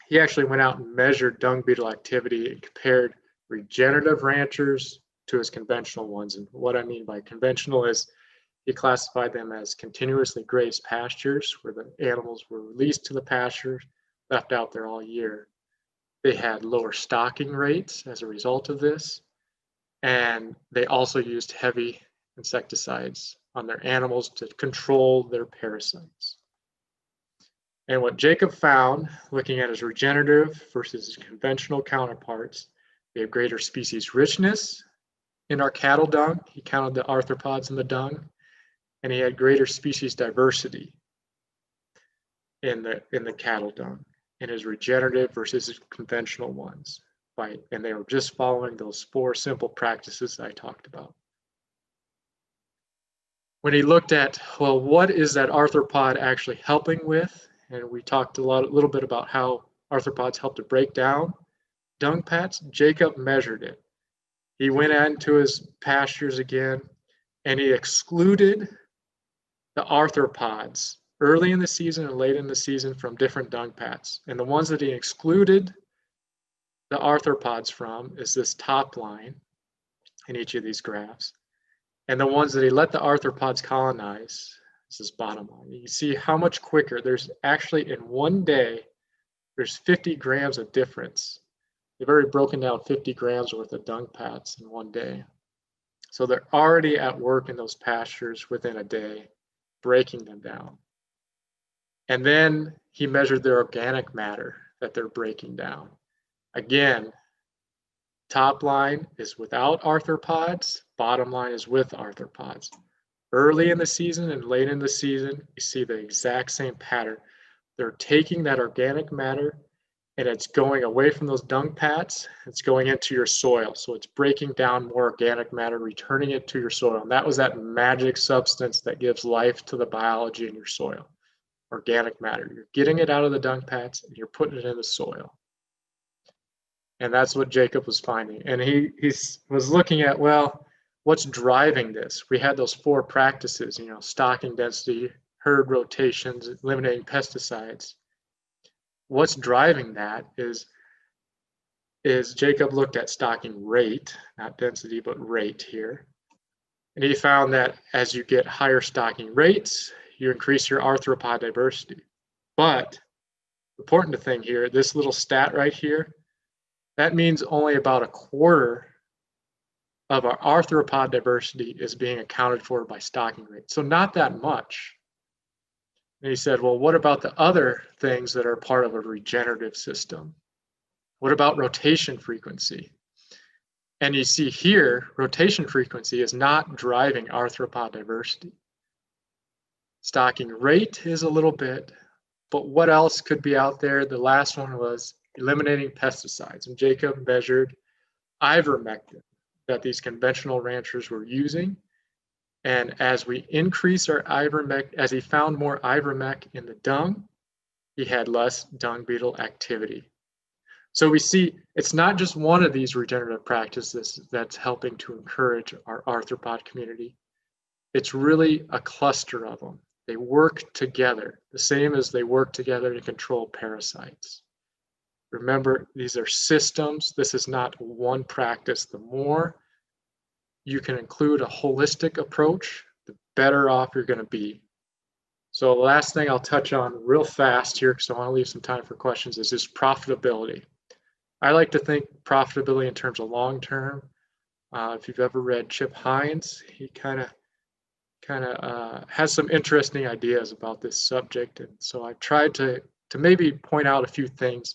He actually went out and measured dung beetle activity and compared regenerative ranchers to his conventional ones. And what I mean by conventional is he classified them as continuously grazed pastures where the animals were released to the pasture, left out there all year. They had lower stocking rates as a result of this. And they also used heavy insecticides on their animals to control their parasites. And what Jacob found, looking at his regenerative versus his conventional counterparts, they have greater species richness in our cattle dung. He counted the arthropods in the dung, and he had greater species diversity in the cattle dung. in his regenerative versus his conventional ones. And they were just following those 4 simple practices I talked about. When he looked at, well, what is that arthropod actually helping with? And we talked a little bit about how arthropods help to break down dung pats. Jacob measured it. He went into his pastures again, and he excluded the arthropods early in the season and late in the season from different dung pats. And the ones that he excluded the arthropods from is this top line in each of these graphs. And the ones that he let the arthropods colonize is this bottom line. You see how much quicker. There's actually in one day, there's 50 grams of difference. They've already broken down 50 grams worth of dung pats in one day. So they're already at work in those pastures within a day, breaking them down. And then he measured their organic matter that they're breaking down. Again, top line is without arthropods, bottom line is with arthropods. Early in the season and late in the season, you see the exact same pattern. They're taking that organic matter and it's going away from those dung pats, it's going into your soil. So it's breaking down more organic matter, returning it to your soil. And that was that magic substance that gives life to the biology in your soil. Organic matter. You're getting it out of the dung pats and you're putting it in the soil. And that's what Jacob was finding. And he was looking at, well, what's driving this? We had those 4 practices, stocking density, herd rotations, eliminating pesticides. What's driving that is Jacob looked at stocking rate, not density, but rate here. And he found that as you get higher stocking rates, you increase your arthropod diversity. But the important thing here, this little stat right here, that means only about a quarter of our arthropod diversity is being accounted for by stocking rate. So not that much. And he said, well, what about the other things that are part of a regenerative system? What about rotation frequency? And you see here, rotation frequency is not driving arthropod diversity. Stocking rate is a little bit, but what else could be out there? The last one was eliminating pesticides. And Jacob measured ivermectin that these conventional ranchers were using. And as we increase our ivermectin, as he found more ivermectin in the dung, he had less dung beetle activity. So we see it's not just one of these regenerative practices that's helping to encourage our arthropod community. It's really a cluster of them. They work together, the same as they work together to control parasites. Remember, these are systems. This is not one practice. The more you can include a holistic approach, the better off you're going to be. So the last thing I'll touch on real fast here, because I want to leave some time for questions, is this profitability. I like to think profitability in terms of long-term. If you've ever read Chip Hines, he kind of has some interesting ideas about this subject. And so I've tried to maybe point out a few things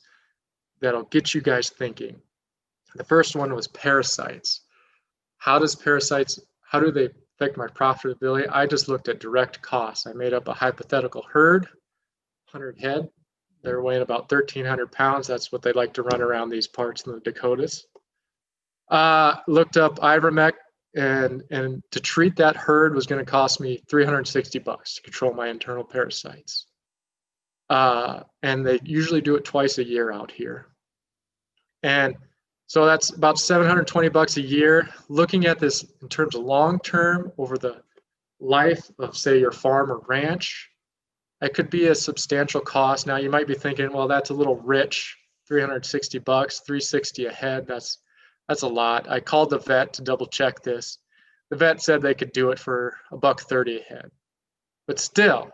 that'll get you guys thinking. The first one was parasites. How do they affect my profitability? I just looked at direct costs. I made up a hypothetical herd, 100 head. They're weighing about 1,300 pounds. That's what they like to run around these parts in the Dakotas. Looked up ivermectin, and to treat that herd was going to cost me $360 to control my internal parasites. And they usually do it twice a year out here. And so that's about $720 a year. Looking at this in terms of long-term over the life of, say, your farm or ranch, it could be a substantial cost. Now you might be thinking, well, that's a little rich, $360, $360 a head. That's a lot. I called the vet to double check this. The vet said they could do it for $130 a head. But still,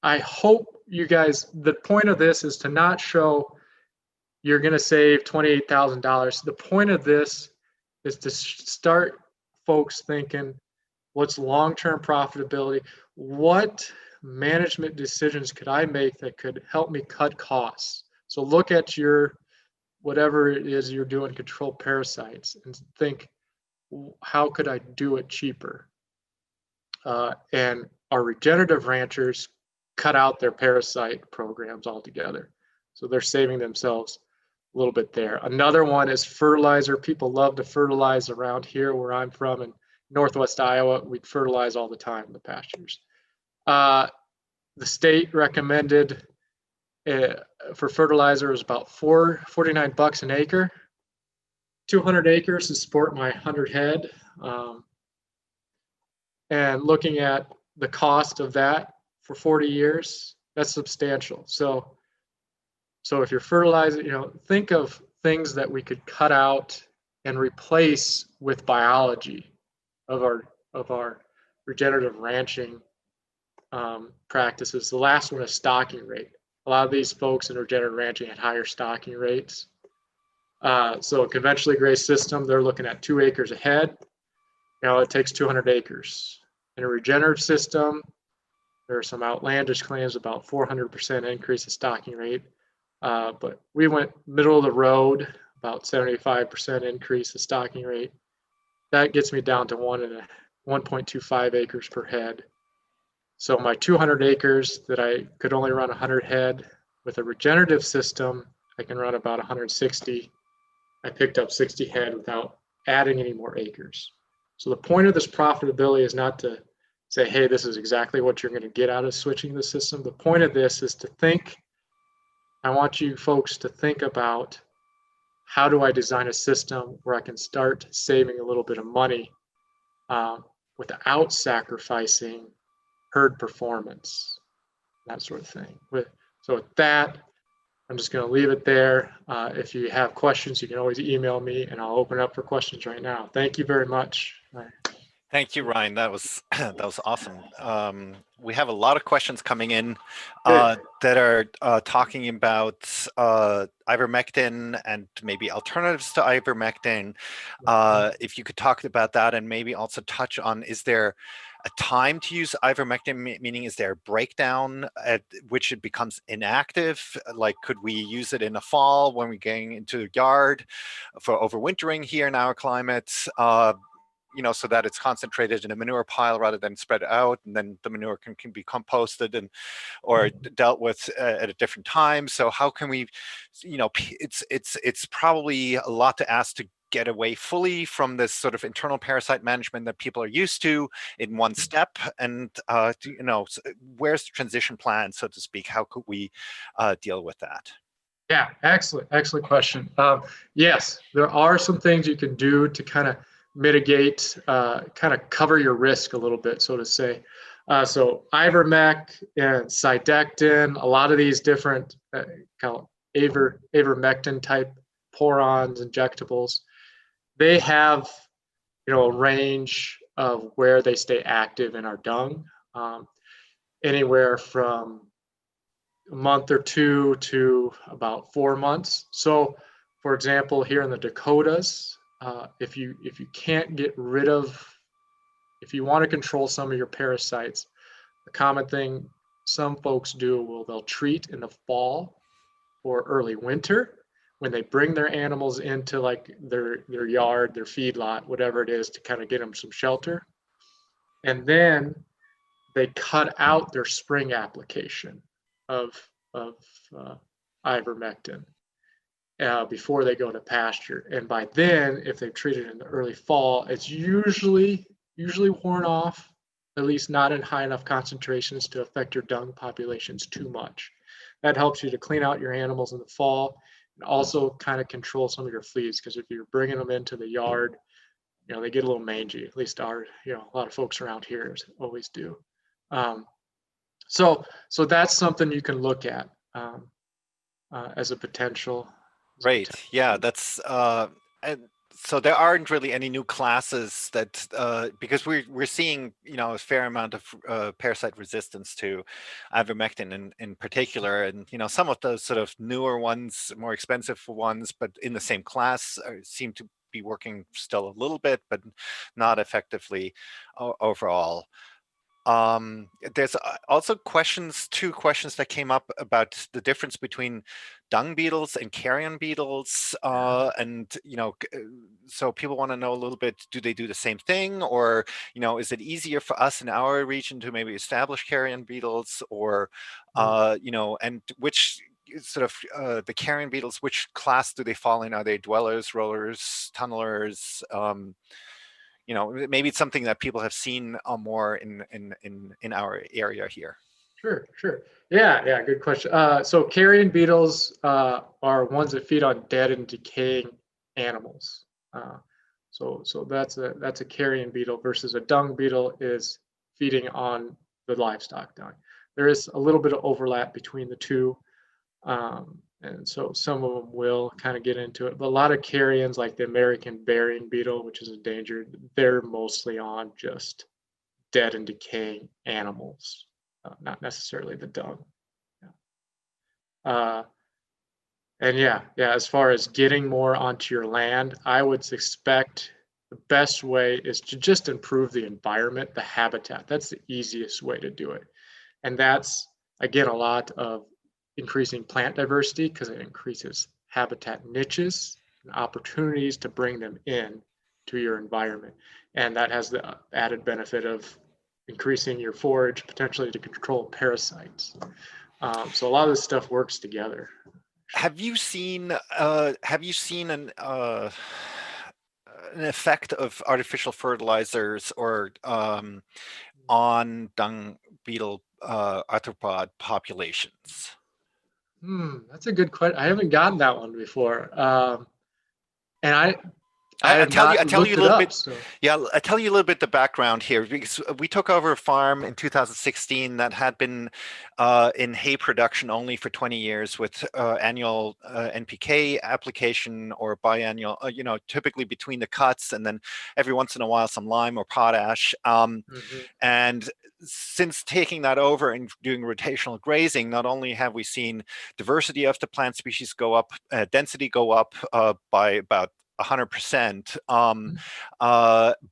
I hope you guys, the point of this is to not show you're going to save $28,000. The point of this is to start folks thinking, what's long-term profitability? What management decisions could I make that could help me cut costs? So look at your, whatever it is you're doing, control parasites, and think, how could I do it cheaper? And our regenerative ranchers cut out their parasite programs altogether. So they're saving themselves a little bit there. Another one is fertilizer. People love to fertilize around here where I'm from in Northwest Iowa. We'd fertilize all the time in the pastures. The state recommended for fertilizer is about $49 an acre. 200 acres to support my 100 head. And looking at the cost of that for 40 years, that's substantial. So if you're fertilizing, think of things that we could cut out and replace with biology of our regenerative ranching practices. The last one is stocking rate. A lot of these folks in regenerative ranching had higher stocking rates. So a conventionally grazed system, they're looking at 2 acres a head. It takes 200 acres. In a regenerative system, there are some outlandish claims about 400% increase in stocking rate. But we went middle of the road, about 75% increase in stocking rate. That gets me down to 1.25 acres per head. So my 200 acres that I could only run 100 head, with a regenerative system, I can run about 160. I picked up 60 head without adding any more acres. So the point of this profitability is not to say, hey, this is exactly what you're going to get out of switching the system. The point of this is to think, I want you folks to think about, how do I design a system where I can start saving a little bit of money without sacrificing herd performance, that sort of thing. So with that, I'm just going to leave it there. If you have questions, you can always email me, and I'll open up for questions right now. Thank you very much. Thank you, Ryan. That was awesome. We have a lot of questions coming in that are talking about ivermectin and maybe alternatives to ivermectin. If you could talk about that, and maybe also touch on, is there a time to use ivermectin, meaning is there a breakdown at which it becomes inactive? Like, could we use it in the fall when we're getting into the yard for overwintering here in our climate? So that it's concentrated in a manure pile rather than spread out, and then the manure can be composted or dealt with at a different time. So how can we, it's probably a lot to ask to get away fully from this sort of internal parasite management that people are used to in one step. And, where's the transition plan, so to speak? How could we deal with that? Yeah, excellent question. Yes, there are some things you can do to kind of mitigate, kind of cover your risk a little bit, so to say. So ivermec and cydectin, a lot of these different ivermectin type porons, injectables, they have, a range of where they stay active in our dung, anywhere from a month or two to about 4 months. So, for example, here in the Dakotas, if you can't get rid of, if you want to control some of your parasites, the common thing some folks do, they'll treat in the fall or early winter when they bring their animals into like their yard, their feedlot, whatever it is, to kind of get them some shelter. And then they cut out their spring application of ivermectin before they go to pasture. And by then, if they've treated in the early fall, it's usually worn off, at least not in high enough concentrations to affect your dung populations too much. That helps you to clean out your animals in the fall, and also kind of control some of your fleas, because if you're bringing them into the yard, they get a little mangy. At least a lot of folks around here always do. So that's something you can look at as a potential. Right. Yeah, that's and so there aren't really any new classes that because we're seeing a fair amount of parasite resistance to ivermectin in particular, and some of those sort of newer ones, more expensive ones, but in the same class, seem to be working still a little bit, but not effectively overall. There's also two questions that came up about the difference between dung beetles and carrion beetles, and so people want to know a little bit: do they do the same thing, or is it easier for us in our region to maybe establish carrion beetles, or and which sort of the carrion beetles, which class do they fall in? Are they dwellers, rollers, tunnelers? Maybe it's something that people have seen more in our area here. Sure. Yeah, good question. So carrion beetles are ones that feed on dead and decaying animals. So that's a carrion beetle versus a dung beetle is feeding on the livestock dung. There is a little bit of overlap between the two, and so some of them will kind of get into it. But a lot of carrions, like the American burying beetle, which is endangered, they're mostly on just dead and decaying animals. Not necessarily the dung. And yeah, as far as getting more onto your land, I would expect the best way is to just improve the environment, the habitat. That's the easiest way to do it. And that's, again, a lot of increasing plant diversity because it increases habitat niches and opportunities to bring them in to your environment. And that has the added benefit of increasing your forage potentially to control parasites. So a lot of this stuff works together. Have you seen an effect of artificial fertilizers or on dung beetle arthropod populations? That's a good question. I haven't gotten that one before, and I I'll have tell you not a looked it little up. bit. So. Yeah, I'll tell you a little bit the background here, because we took over a farm in 2016 that had been in hay production only for 20 years with annual NPK application or biannual, typically between the cuts, and then every once in a while some lime or potash. And since taking that over and doing rotational grazing, not only have we seen diversity of the plant species go up, density go up by about 100%.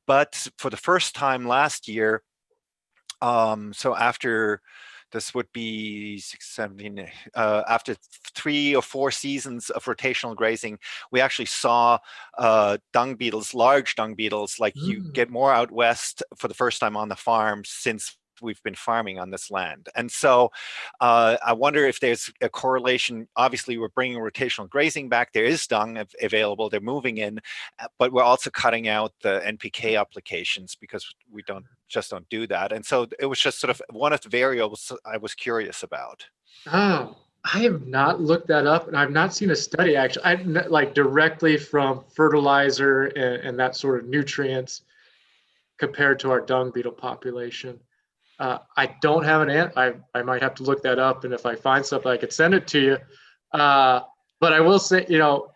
But for the first time last year, so after this would be 17, after 3 or 4 seasons of rotational grazing, we actually saw dung beetles, large dung beetles, like you get more out west for the first time on the farm since we've been farming on this land. And so I wonder if there's a correlation. Obviously, we're bringing rotational grazing back. There is dung available. They're moving in, but we're also cutting out the NPK applications because we don't do that. And so it was just sort of one of the variables I was curious about. Oh, I have not looked that up, and I've not seen a study actually. Like directly from fertilizer and that sort of nutrients compared to our dung beetle population. I don't have an answer. I might have to look that up, and if I find something, I could send it to you. But I will say,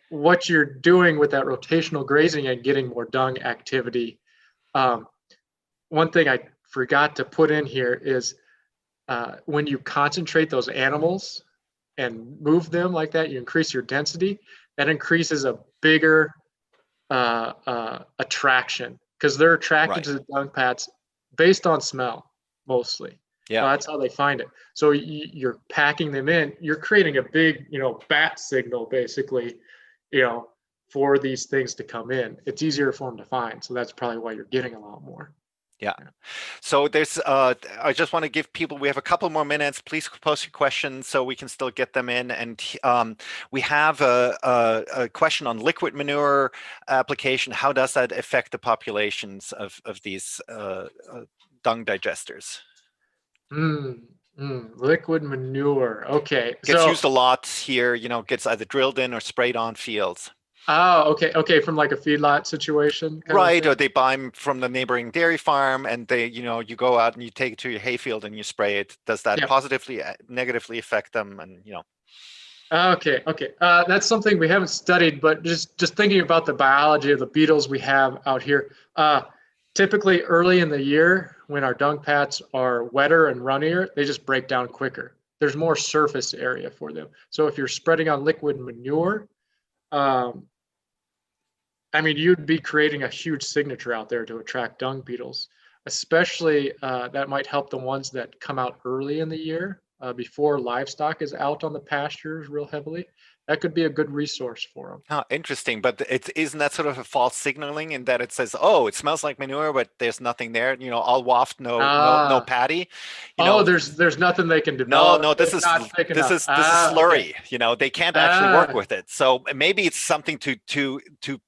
what you're doing with that rotational grazing and getting more dung activity. One thing I forgot to put in here is when you concentrate those animals and move them like that, you increase your density. That increases a bigger attraction because they're attracted to the dung pads based on smell. Mostly. Yeah. That's how they find it. So you're packing them in, you're creating a big, bat signal basically, for these things to come in. It's easier for them to find. So that's probably why you're getting a lot more. Yeah. So there's, I just want to give people, we have a couple more minutes. Please post your questions so we can still get them in. And we have a question on liquid manure application. How does that affect the populations of these dung digesters? Liquid manure. Okay. Gets used a lot here, gets either drilled in or sprayed on fields. Oh, okay. From like a feedlot situation. Right. Or they buy them from the neighboring dairy farm and they, you go out and you take it to your hayfield and you spray it. Does that positively, negatively affect them? And, Okay. That's something we haven't studied, but just thinking about the biology of the beetles we have out here. Typically early in the year when our dung pads are wetter and runnier, they just break down quicker. There's more surface area for them. So if you're spreading on liquid manure, you'd be creating a huge signature out there to attract dung beetles, especially that might help the ones that come out early in the year before livestock is out on the pastures real heavily. that could be a good resource for them. Oh, interesting. But isn't that sort of a false signaling in that it says, oh, it smells like manure, but there's nothing there, you know, all waft, no patty, you know. There's nothing they can No, develop. this It's is not thick this enough. is this is slurry. Okay. You know, they can't actually work Ah, with it. So maybe it's something to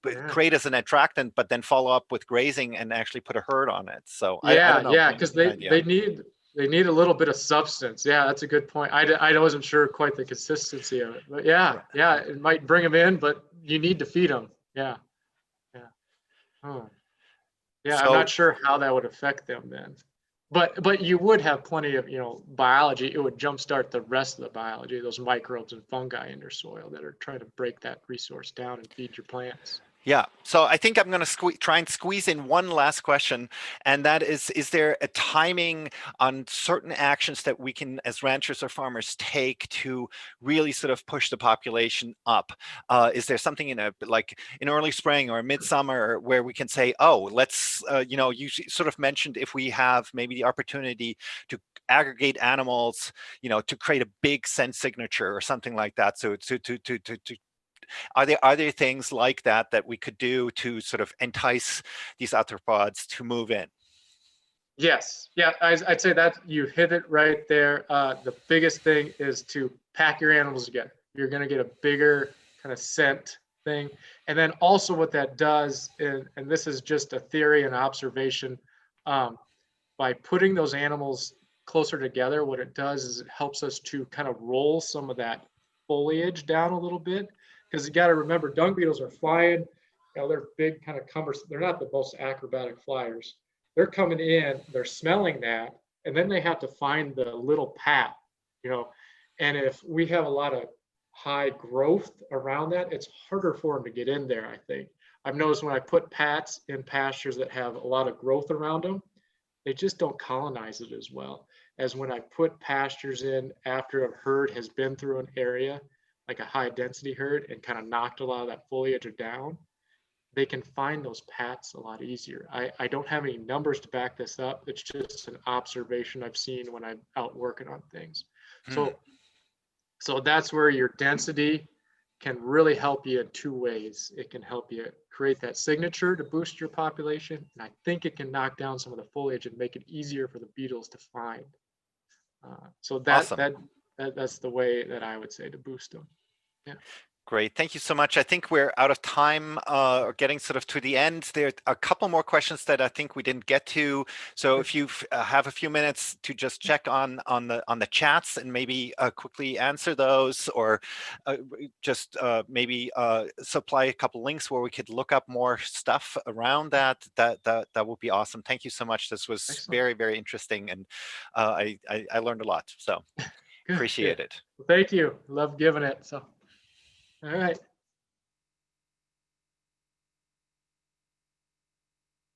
yeah. create as an attractant, but then follow up with grazing and actually put a herd on it. So I Yeah, don't know. yeah, because they need a little bit of substance. Yeah, that's a good point. I wasn't sure quite the consistency of it, but yeah, it might bring them in, but you need to feed them. Yeah, yeah. Oh, yeah. I'm So not sure how that would affect them then, but you would have plenty of biology. It would jumpstart the rest of the biology, those microbes and fungi in your soil that are trying to break that resource down and feed your plants. yeah, so I think I'm going to try and squeeze in one last question, and that is there a timing on certain actions that we can, as ranchers or farmers, take to really sort of push the population up? Is there something in early spring or midsummer where we can say, oh, let's, you sort of mentioned if we have maybe the opportunity to aggregate animals, to create a big scent signature or something like that. So to are there things like that we could do to sort of entice these arthropods to move in? Yes, yeah, I'd say that you hit it right there. The biggest thing is to pack your animals together. You're going to get a bigger kind of scent thing. And then also what that does, and this is just a theory and observation, by putting those animals closer together, what it does is it helps us to kind of roll some of that foliage down a little bit. Because you got to remember, dung beetles are flying, they're big, kind of cumbersome. They're not the most acrobatic flyers. They're coming in, they're smelling that, and then they have to find the little path, and if we have a lot of high growth around that, it's harder for them to get in there, I think. I've noticed when I put pats in pastures that have a lot of growth around them, they just don't colonize it as well as when I put pastures in after a herd has been through an area, like a high density herd, and kind of knocked a lot of that foliage down. They can find those pats a lot easier. I don't have any numbers to back this up. It's just an observation I've seen when I'm out working on things. So that's where your density can really help you in two ways. It can help you create that signature to boost your population, and I think it can knock down some of the foliage and make it easier for the beetles to find. So that's the way that I would say to boost them. Yeah. Great. Thank you so much. I think we're out of time, or getting sort of to the end. There are a couple more questions that I think we didn't get to. So if you have a few minutes to just check on the chats and maybe quickly answer those, or just maybe supply a couple links where we could look up more stuff around that would be awesome. Thank you so much. This was Excellent. very, very interesting, and I learned a lot. So appreciate it. Well, thank you. Love giving it. So. All right.